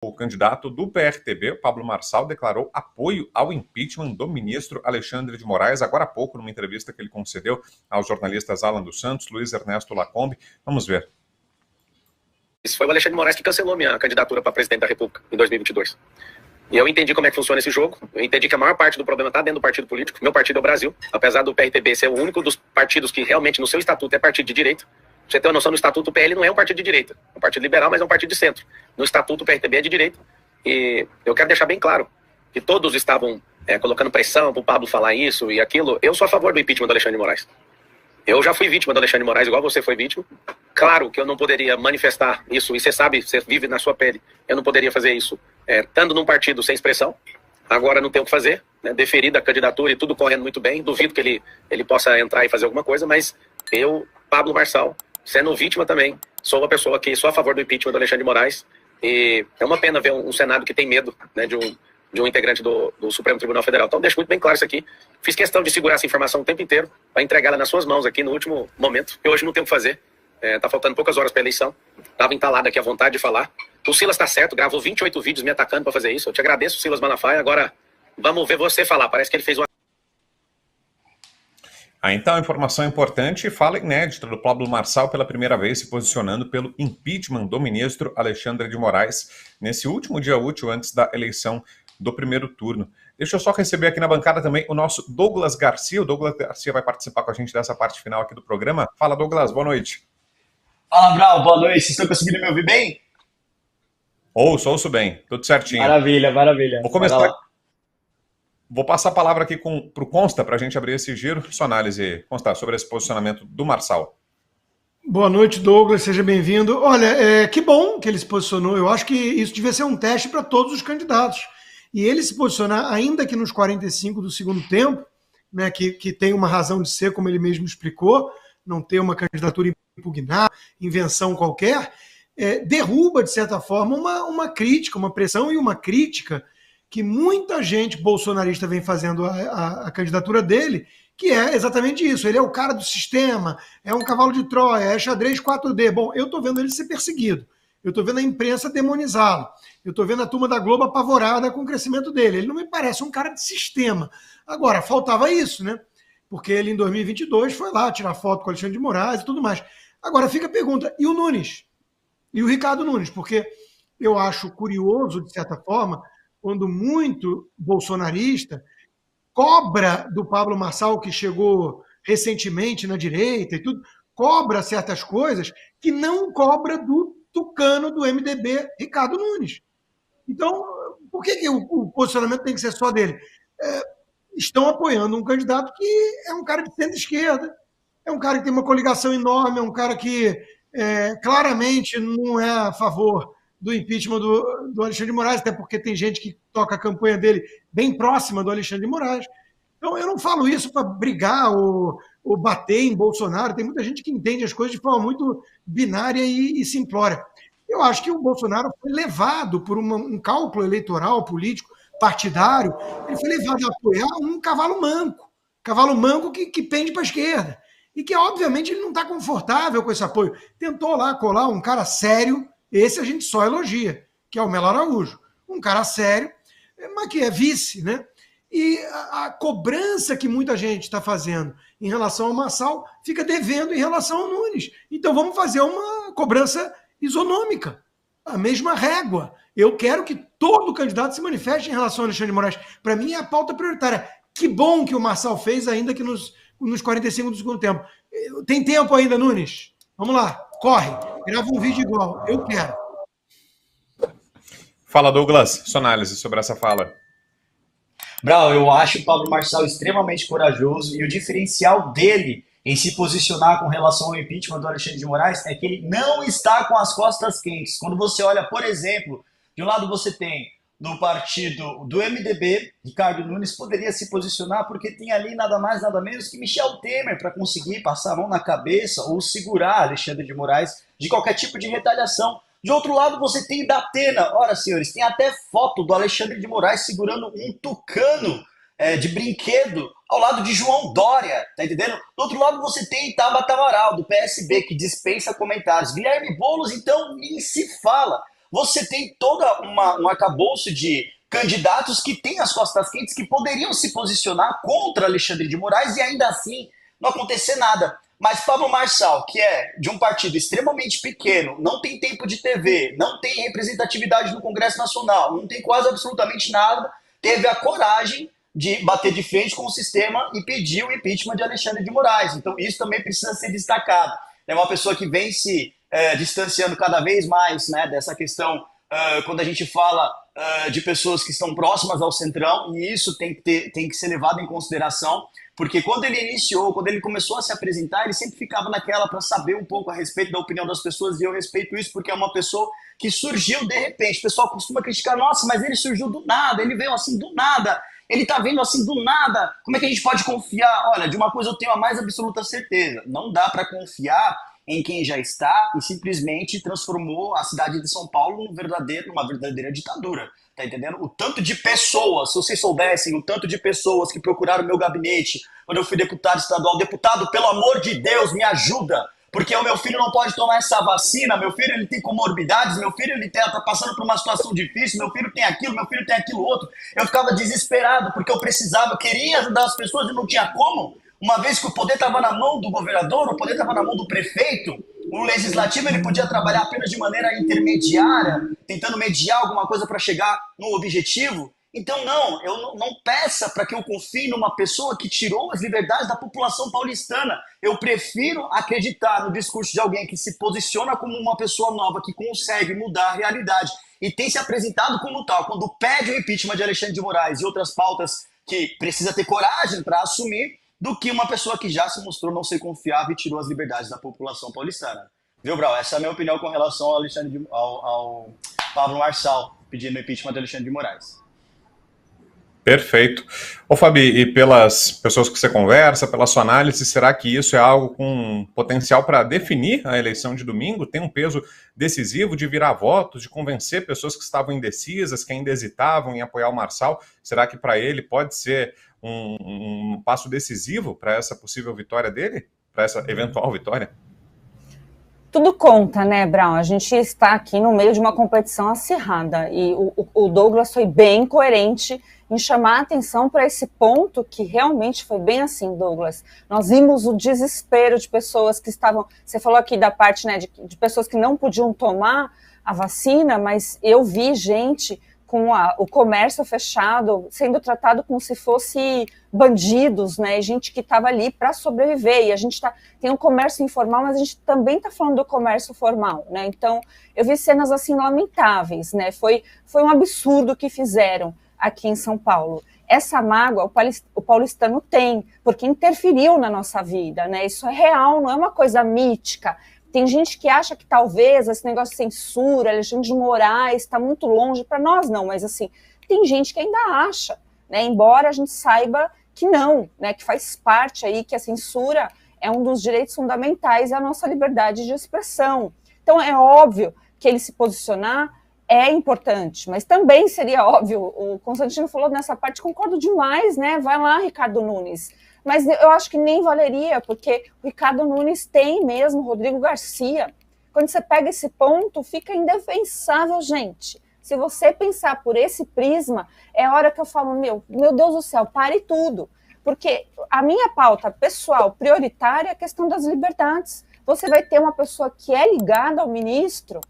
O candidato do PRTB, Pablo Marçal, declarou apoio ao impeachment do ministro Alexandre de Moraes, agora há pouco, numa entrevista que ele concedeu aos jornalistas Alan dos Santos, Luiz Ernesto Lacombe. Vamos ver. Isso foi o Alexandre de Moraes que cancelou minha candidatura para presidente da República em 2022. E eu entendi como é que funciona esse jogo. Eu entendi que a maior parte do problema está dentro do partido político. Meu partido é o Brasil. Apesar do PRTB ser o único dos partidos que realmente no seu estatuto é partido de direita. Pra você ter uma noção, no estatuto o PL não é um partido de direita. É um partido liberal, mas é um partido de centro. No estatuto o PRTB é de direita. E eu quero deixar bem claro que todos estavam colocando pressão para o Pablo falar isso e aquilo. Eu sou a favor do impeachment do Alexandre de Moraes. Eu já fui vítima do Alexandre de Moraes, igual você foi vítima. Claro que eu não poderia manifestar isso, e você sabe, você vive na sua pele. Eu não poderia fazer isso estando num partido sem expressão. Agora não tem o que fazer, né? Deferida a candidatura e tudo correndo muito bem. Duvido que ele possa entrar e fazer alguma coisa, mas eu, Pablo Marçal, sendo vítima também, sou uma pessoa que sou a favor do impeachment do Alexandre de Moraes. E é uma pena ver um Senado que tem medo, né, de um integrante do Supremo Tribunal Federal. Então deixo muito bem claro isso aqui. Fiz questão de segurar essa informação o tempo inteiro para entregá-la nas suas mãos aqui no último momento, que hoje não tem o que fazer. Tá faltando poucas horas para a eleição. Estava entalado aqui à vontade de falar. O Silas está certo, gravou 28 vídeos me atacando para fazer isso. Eu te agradeço, Silas Malafaia. Agora vamos ver você falar. Parece que ele fez uma... Então, informação importante, fala inédita do Pablo Marçal pela primeira vez se posicionando pelo impeachment do ministro Alexandre de Moraes nesse último dia útil antes da eleição do primeiro turno. Deixa eu só receber aqui na bancada também o nosso Douglas Garcia. O Douglas Garcia vai participar com a gente dessa parte final aqui do programa. Fala, Douglas, boa noite. Fala, Brau, boa noite. Vocês estão conseguindo me ouvir bem? Ouço bem, tudo certinho. Maravilha, maravilha. Vou começar. Vou passar a palavra aqui para o Consta, para a gente abrir esse giro. Sua análise, Consta, sobre esse posicionamento do Marçal. Boa noite, Douglas, seja bem-vindo. Olha, que bom que ele se posicionou. Eu acho que isso devia ser um teste para todos os candidatos. E ele se posicionar, ainda que nos 45 do segundo tempo, né, que tem uma razão de ser, como ele mesmo explicou, não ter uma candidatura impugnada, invenção qualquer, derruba, de certa forma, uma crítica, uma pressão e uma crítica que muita gente bolsonarista vem fazendo a candidatura dele, que é exatamente isso. Ele é o cara do sistema, é um cavalo de Troia, é xadrez 4D. Bom, eu estou vendo ele ser perseguido. Eu estou vendo a imprensa demonizá-lo. Eu estou vendo a turma da Globo apavorada com o crescimento dele. Ele não me parece um cara de sistema. Agora, faltava isso, né? Porque ele, em 2022, foi lá tirar foto com o Alexandre de Moraes e tudo mais. Agora, fica a pergunta, e o Nunes? E o Ricardo Nunes? Porque eu acho curioso, de certa forma, quando muito bolsonarista cobra do Pablo Marçal, que chegou recentemente na direita e tudo, cobra certas coisas que não cobra do tucano do MDB, Ricardo Nunes. Então, por que o posicionamento tem que ser só dele? Estão apoiando um candidato que é um cara de centro-esquerda, é um cara que tem uma coligação enorme, é um cara que claramente não é a favor do impeachment do Alexandre de Moraes, até porque tem gente que toca a campanha dele bem próxima do Alexandre de Moraes. Então, eu não falo isso para brigar ou bater em Bolsonaro. Tem muita gente que entende as coisas de forma muito binária e simplória. Eu acho que o Bolsonaro foi levado por um cálculo eleitoral, político, partidário. Ele foi levado a apoiar um cavalo manco que pende para a esquerda. E que, obviamente, ele não está confortável com esse apoio. Tentou lá colar um cara sério, esse a gente só elogia, que é o Melo Araújo. Um cara sério, mas que é vice, né? E a cobrança que muita gente está fazendo em relação ao Marçal fica devendo em relação ao Nunes. Então vamos fazer uma cobrança isonômica, a mesma régua. Eu quero que todo candidato se manifeste em relação ao Alexandre de Moraes. Para mim é a pauta prioritária. Que bom que o Marçal fez, ainda que nos 45 do segundo tempo. Tem tempo ainda, Nunes? Vamos lá, corre, grava um vídeo igual. Eu quero. Fala, Douglas, sua análise sobre essa fala. Brau, eu acho o Pablo Marçal extremamente corajoso e o diferencial dele em se posicionar com relação ao impeachment do Alexandre de Moraes é que ele não está com as costas quentes. Quando você olha, por exemplo, de um lado você tem no partido do MDB, Ricardo Nunes poderia se posicionar porque tem ali nada mais, nada menos que Michel Temer para conseguir passar a mão na cabeça ou segurar Alexandre de Moraes de qualquer tipo de retaliação. De outro lado, você tem Datena. Ora, senhores, tem até foto do Alexandre de Moraes segurando um tucano de brinquedo ao lado de João Dória, tá entendendo? Do outro lado, você tem Tabata Amaral, do PSB, que dispensa comentários. Guilherme Boulos, então, nem se fala. você tem toda um arcabouço de candidatos que têm as costas quentes, que poderiam se posicionar contra Alexandre de Moraes e ainda assim não acontecer nada. Mas Pablo Marçal, que é de um partido extremamente pequeno, não tem tempo de TV, não tem representatividade no Congresso Nacional, não tem quase absolutamente nada, teve a coragem de bater de frente com o sistema e pedir o impeachment de Alexandre de Moraes. Então isso também precisa ser destacado. É uma pessoa que vem se distanciando cada vez mais, né, dessa questão quando a gente fala de pessoas que estão próximas ao Centrão, e isso tem que ser levado em consideração, porque quando ele iniciou, quando ele começou a se apresentar, ele sempre ficava naquela para saber um pouco a respeito da opinião das pessoas, e eu respeito isso porque é uma pessoa que surgiu de repente. O pessoal costuma criticar, nossa, mas ele surgiu do nada, ele veio assim do nada, ele tá vindo assim do nada, como é que a gente pode confiar? Olha, de uma coisa eu tenho a mais absoluta certeza, não dá para confiar em quem já está e simplesmente transformou a cidade de São Paulo numa verdadeira ditadura, tá entendendo? O tanto de pessoas, se vocês soubessem, o tanto de pessoas que procuraram meu gabinete quando eu fui deputado estadual, deputado, pelo amor de Deus, me ajuda, porque o meu filho não pode tomar essa vacina, meu filho ele tem comorbidades, meu filho ele tá passando por uma situação difícil, meu filho tem aquilo, meu filho tem aquilo outro. Eu ficava desesperado porque eu precisava, eu queria ajudar as pessoas e não tinha como. Uma vez que o poder estava na mão do governador, o poder estava na mão do prefeito, o legislativo ele podia trabalhar apenas de maneira intermediária, tentando mediar alguma coisa para chegar no objetivo. Então não peça para que eu confie numa pessoa que tirou as liberdades da população paulistana. Eu prefiro acreditar no discurso de alguém que se posiciona como uma pessoa nova, que consegue mudar a realidade e tem se apresentado como tal, quando pede o impeachment de Alexandre de Moraes e outras pautas que precisa ter coragem para assumir, do que uma pessoa que já se mostrou não ser confiável e tirou as liberdades da população paulistana. Viu, Brau? Essa é a minha opinião com relação ao Pablo Marçal pedindo o impeachment de Alexandre de Moraes. Perfeito. Ô, Fabi, e pelas pessoas que você conversa, pela sua análise, será que isso é algo com potencial para definir a eleição de domingo? Tem um peso decisivo de virar votos, de convencer pessoas que estavam indecisas, que ainda hesitavam em apoiar o Marçal? Será que para ele pode ser um passo decisivo para essa possível vitória dele? Para essa eventual vitória? Tudo conta, né, Brown? A gente está aqui no meio de uma competição acirrada e o Douglas foi bem coerente em chamar a atenção para esse ponto que realmente foi bem assim, Douglas. Nós vimos o desespero de pessoas que estavam... Você falou aqui da parte, né, de pessoas que não podiam tomar a vacina, mas eu vi gente com o comércio fechado, sendo tratado como se fosse bandidos, né? Gente que estava ali para sobreviver. E a gente tem um comércio informal, mas a gente também está falando do comércio formal, né? Então, eu vi cenas assim lamentáveis, né? Foi um absurdo o que fizeram aqui em São Paulo. Essa mágoa o paulistano tem, porque interferiu na nossa vida, né? Isso é real, não é uma coisa mítica. Tem gente que acha que talvez esse negócio de censura, Alexandre de Moraes está muito longe, para nós não, mas assim, tem gente que ainda acha, né? Embora a gente saiba que não, né? Que faz parte aí, que a censura é um dos direitos fundamentais, é a nossa liberdade de expressão. Então é óbvio que ele se posicionar é importante, mas também seria óbvio, o Constantino falou nessa parte, concordo demais, né? Vai lá, Ricardo Nunes. Mas eu acho que nem valeria, porque o Ricardo Nunes tem mesmo, Rodrigo Garcia. Quando você pega esse ponto, fica indefensável, gente. Se você pensar por esse prisma, é a hora que eu falo, meu Deus do céu, pare tudo. Porque a minha pauta pessoal prioritária é a questão das liberdades. Você vai ter uma pessoa que é ligada ao ministro,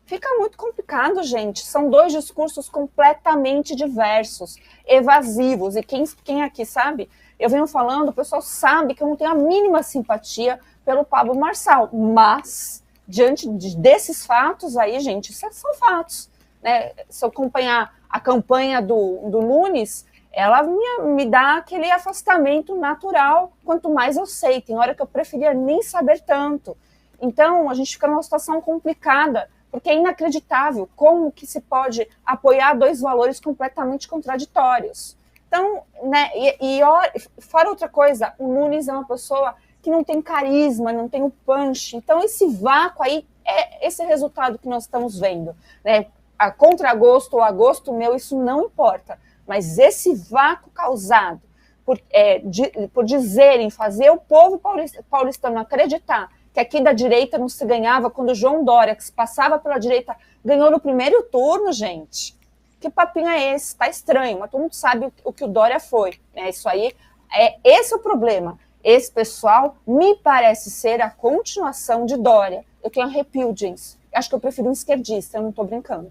fica muito complicado, gente. São dois discursos completamente diversos, evasivos. E quem aqui sabe... Eu venho falando, o pessoal sabe que eu não tenho a mínima simpatia pelo Pablo Marçal, mas, diante desses fatos aí, gente, isso são fatos, né? Se eu acompanhar a campanha do Nunes, ela me dá aquele afastamento natural, quanto mais eu sei, tem hora que eu preferia nem saber tanto. Então, a gente fica numa situação complicada, porque é inacreditável como que se pode apoiar dois valores completamente contraditórios. Então, né, fora outra coisa, o Nunes é uma pessoa que não tem carisma, não tem o punch. Então, esse vácuo aí é esse resultado que nós estamos vendo, né? A contragosto ou a gosto meu, isso não importa. Mas esse vácuo causado por dizerem, fazer o povo paulistano acreditar que aqui da direita não se ganhava quando o João Dória, que se passava pela direita, ganhou no primeiro turno, gente. Que papinho é esse? Tá estranho, mas todo mundo sabe o que o Dória foi. Isso aí, esse é o problema. Esse pessoal me parece ser a continuação de Dória. Eu tenho arrepio, gente. Acho que eu prefiro um esquerdista, eu não tô brincando.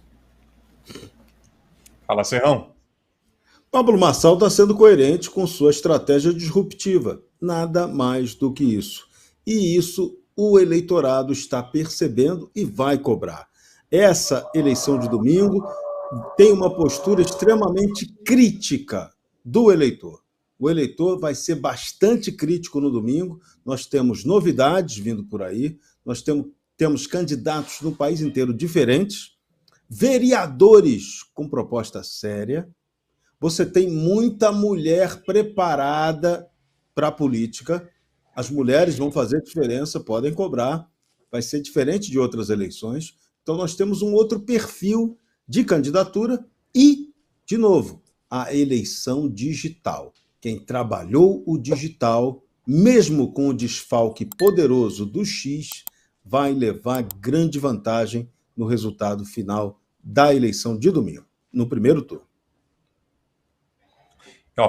Fala, Serrão. Pablo Marçal está sendo coerente com sua estratégia disruptiva. Nada mais do que isso. E isso o eleitorado está percebendo e vai cobrar. Essa eleição de domingo tem uma postura extremamente crítica do eleitor. O eleitor vai ser bastante crítico no domingo. Nós temos novidades vindo por aí. Nós temos candidatos no país inteiro diferentes, vereadores com proposta séria. Você tem muita mulher preparada para a política. As mulheres vão fazer diferença, podem cobrar. Vai ser diferente de outras eleições. Então, nós temos um outro perfil de candidatura e, de novo, a eleição digital. Quem trabalhou o digital, mesmo com o desfalque poderoso do X, vai levar grande vantagem no resultado final da eleição de domingo, no primeiro turno.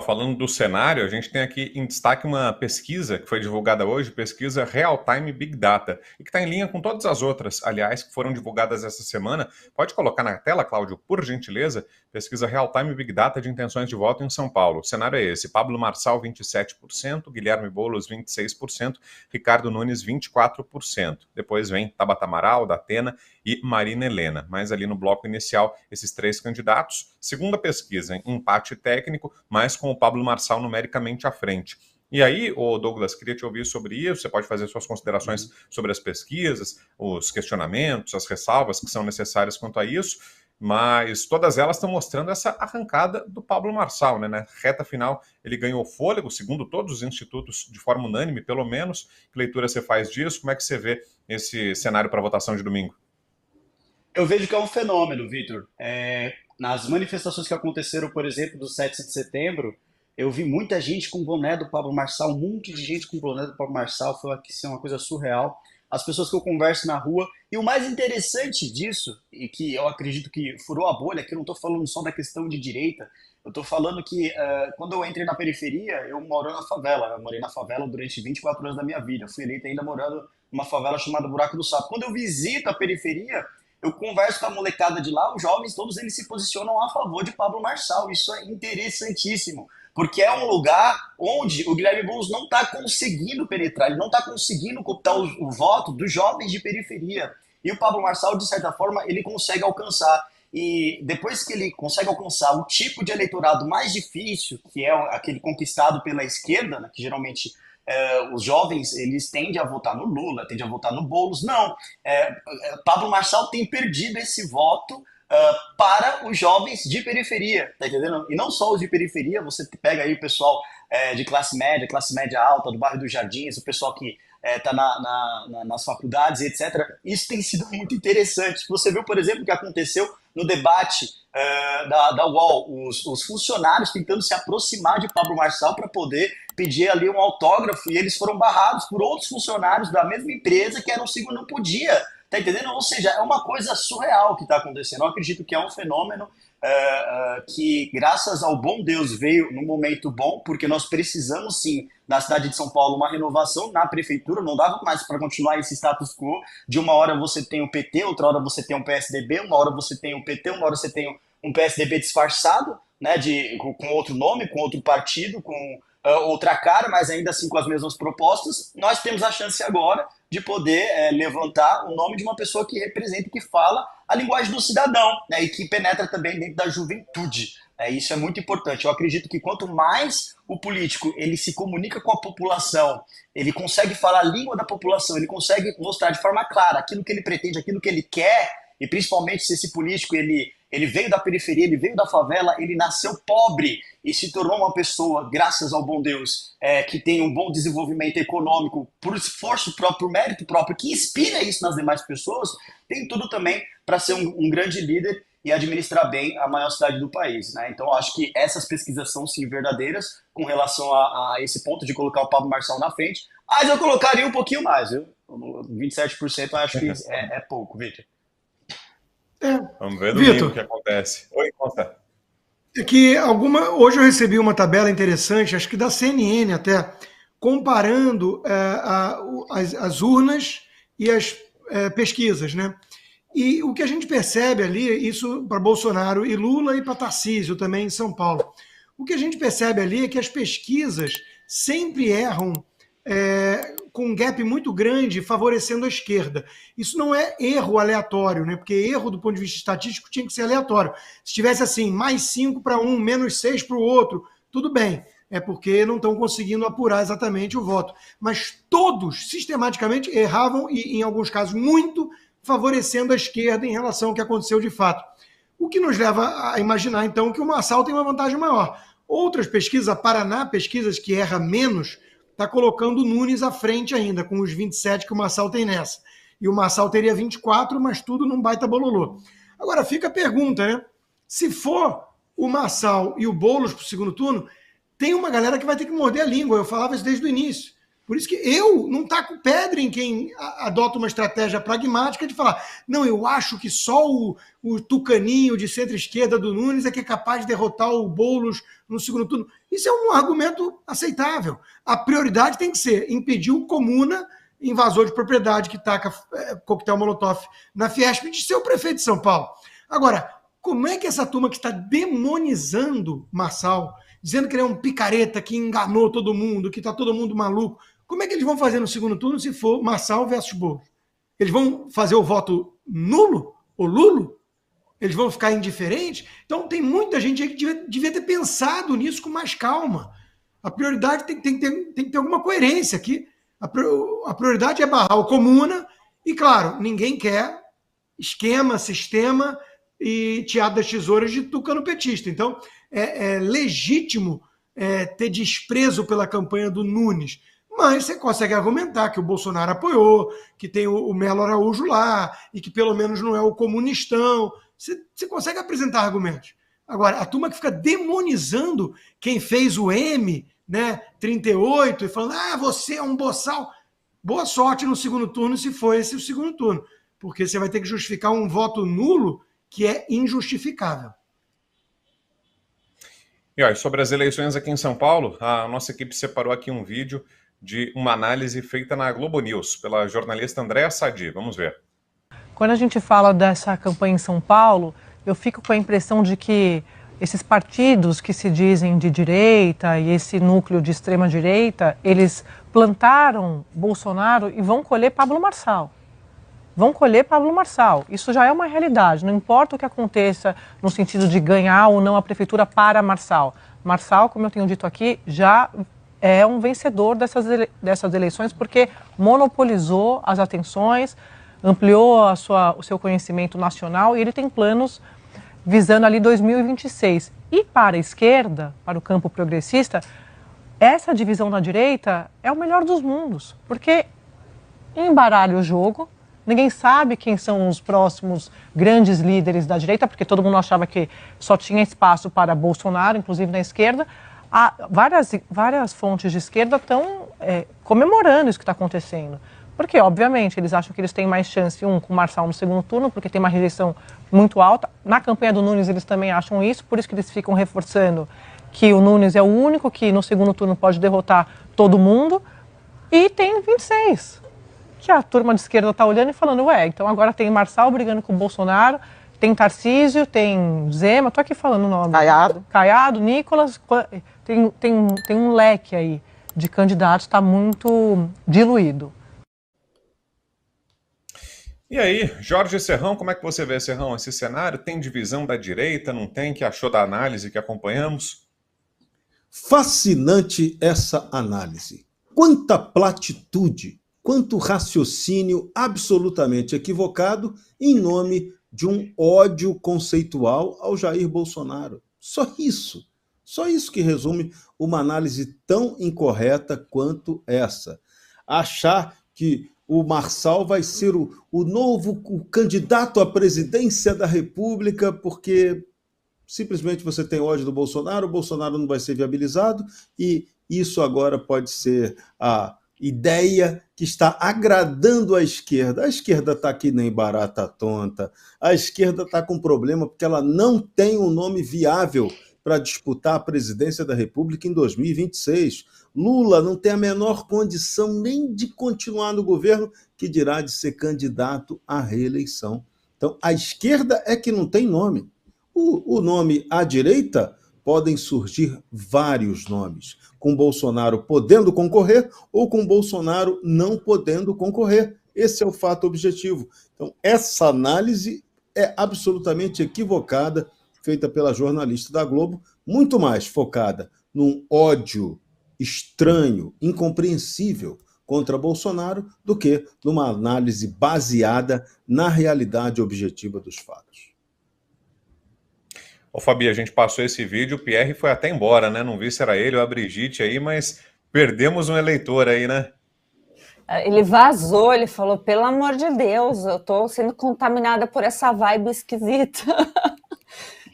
Falando do cenário, a gente tem aqui em destaque uma pesquisa que foi divulgada hoje, pesquisa Real Time Big Data, e que está em linha com todas as outras, aliás, que foram divulgadas essa semana. Pode colocar na tela, Cláudio, por gentileza, pesquisa Real Time Big Data de intenções de voto em São Paulo. O cenário é esse: Pablo Marçal, 27%, Guilherme Boulos, 26%, Ricardo Nunes, 24%. Depois vem Tabata Amaral, Datena e Marina Helena. Mas ali no bloco inicial, esses três candidatos. Segunda pesquisa, empate técnico, mas com o Pablo Marçal numericamente à frente. E aí, Douglas, queria te ouvir sobre isso. Você pode fazer suas considerações sobre as pesquisas, os questionamentos, as ressalvas que são necessárias quanto a isso, mas todas elas estão mostrando essa arrancada do Pablo Marçal, né? Na reta final, ele ganhou fôlego, segundo todos os institutos, de forma unânime, pelo menos. Que leitura você faz disso? Como é que você vê esse cenário para a votação de domingo? Eu vejo que é um fenômeno, Vitor. Nas manifestações que aconteceram, por exemplo, do 7 de setembro, eu vi muita gente com boné do Pablo Marçal, um monte de gente com boné do Pablo Marçal, foi uma coisa surreal. As pessoas que eu converso na rua, e o mais interessante disso, e que eu acredito que furou a bolha, que eu não estou falando só da questão de direita, eu estou falando que quando eu entrei na periferia, eu moro na favela, eu morei na favela durante 24 anos da minha vida, eu fui eleito ainda morando numa favela chamada Buraco do Sapo. Quando eu visito a periferia, eu converso com a molecada de lá, os jovens, todos eles se posicionam a favor de Pablo Marçal. Isso é interessantíssimo, porque é um lugar onde o Guilherme Boulos não está conseguindo penetrar, ele não está conseguindo captar o voto dos jovens de periferia. E o Pablo Marçal, de certa forma, ele consegue alcançar. E depois que ele consegue alcançar o tipo de eleitorado mais difícil, que é aquele conquistado pela esquerda, né, que geralmente os jovens, eles tendem a votar no Lula, tendem a votar no Boulos. Não, Pablo Marçal tem perdido esse voto para os jovens de periferia, tá entendendo? E não só os de periferia, você pega aí o pessoal de classe média alta, do bairro dos Jardins, o pessoal que está nas faculdades, etc. Isso tem sido muito interessante. Você viu, por exemplo, o que aconteceu no debate da UOL, os funcionários tentando se aproximar de Pablo Marçal para poder pedir ali um autógrafo, e eles foram barrados por outros funcionários da mesma empresa que eram segundo, não podia, tá entendendo? Ou seja, é uma coisa surreal que está acontecendo. Eu acredito que é um fenômeno que, graças ao bom Deus, veio num momento bom, porque nós precisamos sim, na cidade de São Paulo, uma renovação na prefeitura. Não dava mais para continuar esse status quo, de uma hora você tem o PT, outra hora você tem o PSDB, uma hora você tem o PT, uma hora você tem um PSDB disfarçado, né, com outro nome, com outro partido, com outra cara, mas ainda assim com as mesmas propostas. Nós temos a chance agora de poder levantar o nome de uma pessoa que representa e que fala a linguagem do cidadão, né, e que penetra também dentro da juventude. Isso é muito importante. Eu acredito que quanto mais o político ele se comunica com a população, ele consegue falar a língua da população, ele consegue mostrar de forma clara aquilo que ele pretende, aquilo que ele quer, e principalmente se esse político ele veio da periferia, ele veio da favela, ele nasceu pobre e se tornou uma pessoa, graças ao bom Deus, que tem um bom desenvolvimento econômico, por esforço próprio, por mérito próprio, que inspira isso nas demais pessoas, tem tudo também para ser um grande líder e administrar bem a maior cidade do país, né? Então, eu acho que essas pesquisas são, sim, verdadeiras com relação a esse ponto de colocar o Pablo Marçal na frente. Mas eu colocaria um pouquinho mais, viu? 27% eu acho que é pouco, Vitor. Vamos ver domingo Vitor, o que acontece. Oi, Consta. é que hoje eu recebi uma tabela interessante, acho que da CNN até, comparando as urnas e as pesquisas, né? E o que a gente percebe ali, isso para Bolsonaro e Lula e para Tarcísio também em São Paulo, o que a gente percebe ali é que as pesquisas sempre erram com um gap muito grande, favorecendo a esquerda. Isso não é erro aleatório, né? Porque erro do ponto de vista estatístico tinha que ser aleatório. Se tivesse assim, mais 5 para um, menos 6 para o outro, tudo bem. É porque não estão conseguindo apurar exatamente o voto. Mas todos, sistematicamente, erravam e, em alguns casos, muito, favorecendo a esquerda em relação ao que aconteceu de fato. O que nos leva a imaginar, então, que o Marçal tem uma vantagem maior. Outras pesquisas, a Paraná Pesquisas, que erra menos, está colocando o Nunes à frente ainda, com os 27 que o Marçal tem nessa. E o Marçal teria 24, mas tudo num baita bololô. Agora, fica a pergunta, né? Se for o Marçal e o Boulos para o segundo turno, tem uma galera que vai ter que morder a língua. Eu falava isso desde o início. Por isso que eu não taco pedra em quem adota uma estratégia pragmática de falar, não, eu acho que só o tucaninho de centro-esquerda do Nunes é que é capaz de derrotar o Boulos no segundo turno. Isso é um argumento aceitável. A prioridade tem que ser impedir o Comuna, invasor de propriedade que taca coquetel Molotov na Fiesp, de ser o prefeito de São Paulo. Agora, como é que essa turma que está demonizando Marçal, dizendo que ele é um picareta, que enganou todo mundo, que está todo mundo maluco, como é que eles vão fazer no segundo turno se for Marçal versus Boulos? Eles vão fazer o voto nulo? Ou lulo? Eles vão ficar indiferentes? Então tem muita gente aí que devia ter pensado nisso com mais calma. A prioridade tem que ter alguma coerência aqui. A prioridade é barrar o Comuna e, claro, ninguém quer esquema, sistema e teatro das tesouras de tucano petista. Então, é legítimo ter desprezo pela campanha do Nunes, mas você consegue argumentar que o Bolsonaro apoiou, que tem o Melo Araújo lá, e que pelo menos não é o comunistão. Você consegue apresentar argumentos. Agora, a turma que fica demonizando quem fez o M, né, 38, e falando, você é um boçal. Boa sorte no segundo turno, se for esse o segundo turno, porque você vai ter que justificar um voto nulo que é injustificável. E sobre as eleições aqui em São Paulo, a nossa equipe separou aqui um vídeo de uma análise feita na Globo News, pela jornalista Andréa Sadi. Vamos ver. Quando a gente fala dessa campanha em São Paulo, eu fico com a impressão de que esses partidos que se dizem de direita e esse núcleo de extrema direita, eles plantaram Bolsonaro e vão colher Pablo Marçal. Vão colher Pablo Marçal. Isso já é uma realidade, não importa o que aconteça no sentido de ganhar ou não a prefeitura para Marçal. Marçal, como eu tenho dito aqui, já é um vencedor dessas eleições porque monopolizou as atenções, ampliou o seu conhecimento nacional e ele tem planos visando ali 2026. E para a esquerda, para o campo progressista, essa divisão na direita é o melhor dos mundos, porque embaralha o jogo, ninguém sabe quem são os próximos grandes líderes da direita, porque todo mundo achava que só tinha espaço para Bolsonaro, inclusive na esquerda. Várias fontes de esquerda estão comemorando isso que está acontecendo. Porque, obviamente, eles acham que eles têm mais chance, com o Marçal no segundo turno, porque tem uma rejeição muito alta. Na campanha do Nunes eles também acham isso, por isso que eles ficam reforçando que o Nunes é o único que no segundo turno pode derrotar todo mundo. E tem 26, que a turma de esquerda está olhando e falando, então agora tem Marçal brigando com o Bolsonaro, tem Tarcísio, tem Zema, estou aqui falando o nome. Caiado, Nicolas, tem um leque aí de candidatos, está muito diluído. E aí, Jorge Serrão, como é que você vê, Serrão, esse cenário? Tem divisão da direita, não tem? Que achou da análise que acompanhamos? Fascinante essa análise. Quanta platitude, quanto raciocínio absolutamente equivocado em nome de um ódio conceitual ao Jair Bolsonaro. Só isso que resume uma análise tão incorreta quanto essa. Achar que o Marçal vai ser o candidato à presidência da República porque simplesmente você tem ódio do Bolsonaro, o Bolsonaro não vai ser viabilizado e isso agora pode ser a ideia que está agradando a esquerda. A esquerda está que nem barata tonta, a esquerda está com problema porque ela não tem um nome viável para disputar a presidência da República em 2026. Lula não tem a menor condição nem de continuar no governo, que dirá de ser candidato à reeleição. Então, a esquerda é que não tem nome. O nome à direita, podem surgir vários nomes, com Bolsonaro podendo concorrer ou com Bolsonaro não podendo concorrer. Esse é o fato objetivo. Então, essa análise é absolutamente equivocada, feita pela jornalista da Globo, muito mais focada num ódio estranho, incompreensível contra Bolsonaro, do que numa análise baseada na realidade objetiva dos fatos. Ô Fabi, a gente passou esse vídeo, o Pierre foi até embora, né? Não vi se era ele ou a Brigitte aí, mas perdemos um eleitor aí, né? Ele vazou, ele falou, pelo amor de Deus, eu tô sendo contaminada por essa vibe esquisita.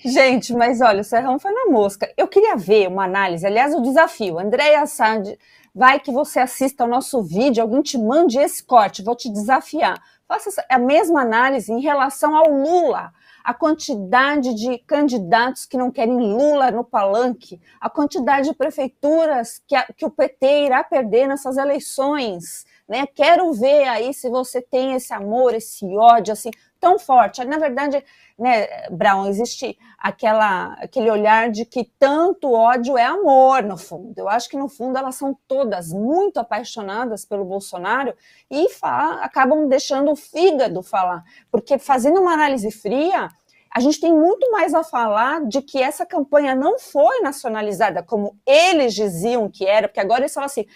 Gente, mas olha, o Serrão foi na mosca. Eu queria ver uma análise, aliás, o desafio. Andréa Sade, vai que você assista ao nosso vídeo, alguém te mande esse corte, vou te desafiar. Faça a mesma análise em relação ao Lula, a quantidade de candidatos que não querem Lula no palanque, a quantidade de prefeituras que o PT irá perder nessas eleições, né? Quero ver aí se você tem esse amor, esse ódio assim tão forte. Na verdade, né, Brown, existe aquele olhar de que tanto ódio é amor, no fundo. Eu acho que, no fundo, elas são todas muito apaixonadas pelo Bolsonaro e acabam deixando o fígado falar. Porque, fazendo uma análise fria, a gente tem muito mais a falar de que essa campanha não foi nacionalizada, como eles diziam que era, porque agora eles falam assim,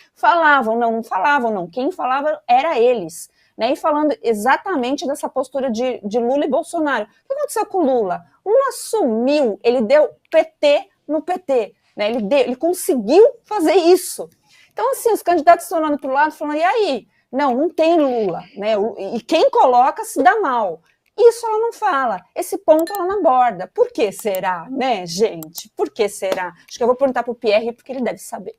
não falavam, não. Quem falava era eles. Né, e falando exatamente dessa postura de Lula e Bolsonaro. O que aconteceu com o Lula? O Lula sumiu, ele deu PT no PT, né, ele conseguiu fazer isso. Então, assim, os candidatos estão olhando para o lado falando, e aí? Não tem Lula, né, e quem coloca se dá mal. Isso ela não fala, esse ponto ela não aborda. Por que será, né, gente? Por que será? Acho que eu vou perguntar para o Pierre, porque ele deve saber.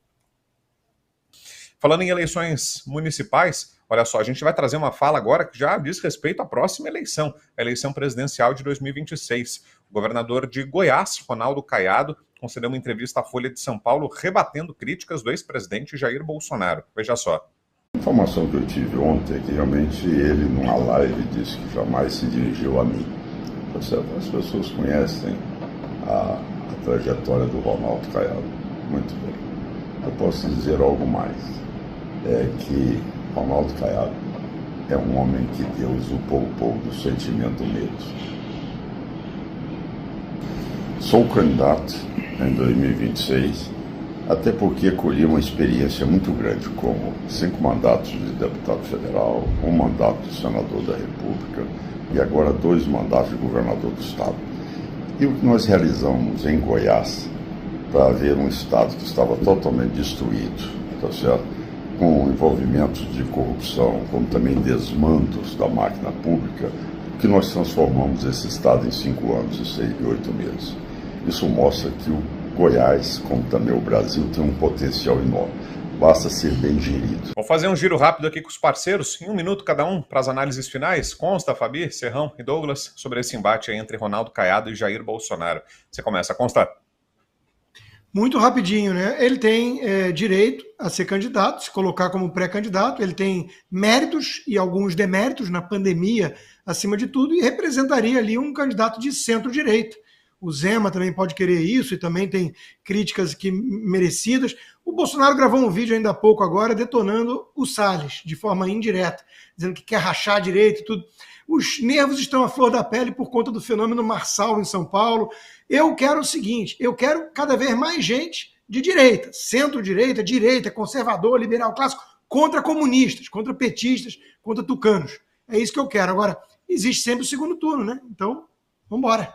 Falando em eleições municipais, olha só, a gente vai trazer uma fala agora que já diz respeito à próxima eleição, a eleição presidencial de 2026. O governador de Goiás, Ronaldo Caiado, concedeu uma entrevista à Folha de São Paulo rebatendo críticas do ex-presidente Jair Bolsonaro. Veja só. A informação que eu tive ontem é que realmente ele, numa live, disse que jamais se dirigiu a mim. Tá certo? As pessoas conhecem a trajetória do Ronaldo Caiado muito bem. Eu posso dizer algo mais. É que Ronaldo Caiado é um homem que Deus o poupou do sentimento medo. Sou candidato em 2026, até porque colhi uma experiência muito grande, como 5 mandatos de deputado federal, 1 mandato de senador da República e agora 2 mandatos de governador do estado. E o que nós realizamos em Goiás, para ver um estado que estava totalmente destruído, tá certo? Com envolvimentos de corrupção, como também desmandos da máquina pública, que nós transformamos esse estado em 5 anos e 8 meses. Isso mostra que o Goiás, como também o Brasil, tem um potencial enorme. Basta ser bem gerido. Vou fazer um giro rápido aqui com os parceiros, em 1 minuto cada um, para as análises finais. Consta, Fabi, Serrão e Douglas, sobre esse embate aí entre Ronaldo Caiado e Jair Bolsonaro. Você começa, Consta. Muito rapidinho, né? Ele tem direito a ser candidato, se colocar como pré-candidato, ele tem méritos e alguns deméritos na pandemia, acima de tudo, e representaria ali um candidato de centro-direita. O Zema também pode querer isso e também tem críticas merecidas. O Bolsonaro gravou um vídeo ainda há pouco agora detonando o Salles, de forma indireta, dizendo que quer rachar a direita e tudo. Os nervos estão à flor da pele por conta do fenômeno Marçal em São Paulo. Eu quero o seguinte, eu quero cada vez mais gente de direita, centro-direita, direita, conservador, liberal clássico, contra comunistas, contra petistas, contra tucanos. É isso que eu quero. Agora, existe sempre o segundo turno, né? Então, vamos embora.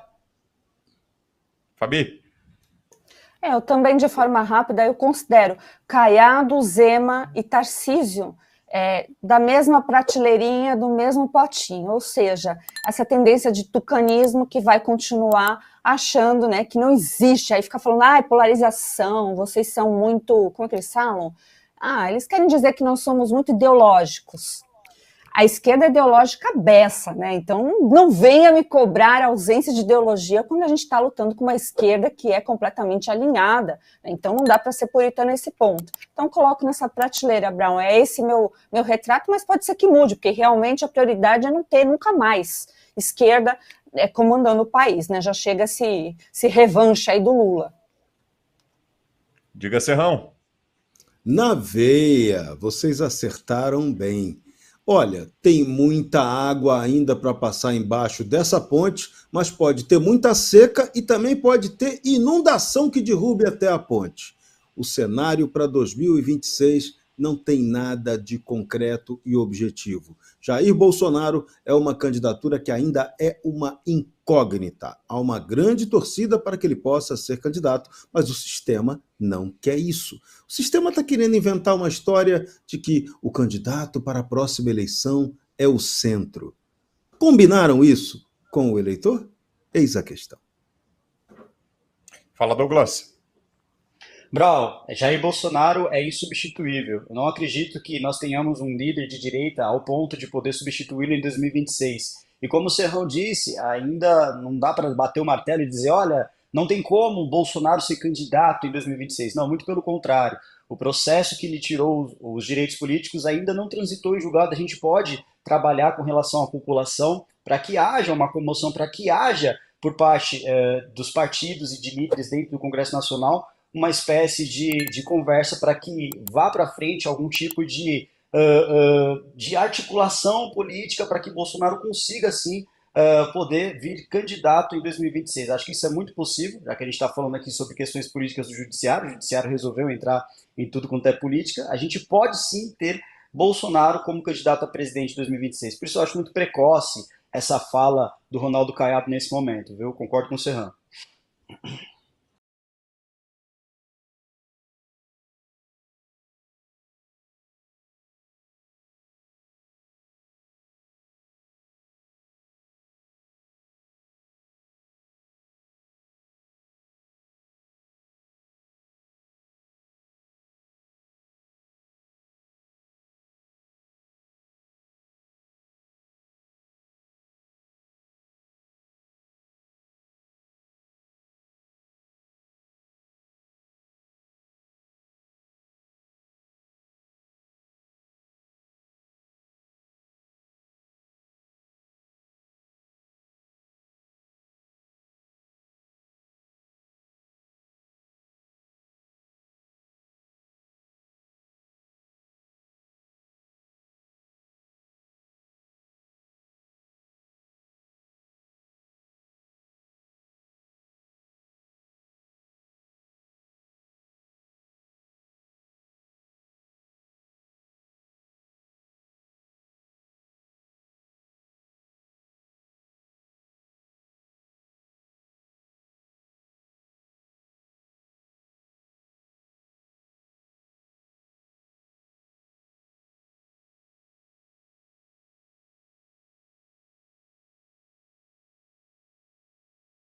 Fabi? Eu também, de forma rápida, eu considero Caiado, Zema e Tarcísio da mesma prateleirinha, do mesmo potinho, ou seja, essa tendência de tucanismo que vai continuar achando, né, que não existe, aí fica falando, polarização, vocês são muito, como é que eles falam? Eles querem dizer que nós somos muito ideológicos. A esquerda é ideológica beça, né? Então não venha me cobrar a ausência de ideologia quando a gente está lutando com uma esquerda que é completamente alinhada. Então não dá para ser puritano nesse ponto. Então coloco nessa prateleira, Brown. É esse meu retrato, mas pode ser que mude, porque realmente a prioridade é não ter nunca mais esquerda comandando o país, né? Já chega esse revanche aí do Lula. Diga, Serrão. Na veia, vocês acertaram bem. Olha, tem muita água ainda para passar embaixo dessa ponte, mas pode ter muita seca e também pode ter inundação que derrube até a ponte. O cenário para 2026 não tem nada de concreto e objetivo. Jair Bolsonaro é uma candidatura que ainda é uma incógnita. Há uma grande torcida para que ele possa ser candidato, mas o sistema não quer isso. O sistema está querendo inventar uma história de que o candidato para a próxima eleição é o centro. Combinaram isso com o eleitor? Eis a questão. Fala, Douglas. Brau, Jair Bolsonaro é insubstituível. Eu não acredito que nós tenhamos um líder de direita ao ponto de poder substituí-lo em 2026. E como o Serrão disse, ainda não dá para bater o martelo e dizer, olha, não tem como o Bolsonaro ser candidato em 2026. Não, muito pelo contrário. O processo que lhe tirou os direitos políticos ainda não transitou em julgado. A gente pode trabalhar com relação à população para que haja uma comoção, para que haja, por parte dos partidos e de líderes dentro do Congresso Nacional, uma espécie de conversa para que vá para frente algum tipo de articulação política para que Bolsonaro consiga, sim, poder vir candidato em 2026. Acho que isso é muito possível, já que a gente está falando aqui sobre questões políticas do Judiciário. O Judiciário resolveu entrar em tudo quanto é política. A gente pode, sim, ter Bolsonaro como candidato a presidente em 2026. Por isso eu acho muito precoce essa fala do Ronaldo Caiado nesse momento, viu? Concordo com o Serrano.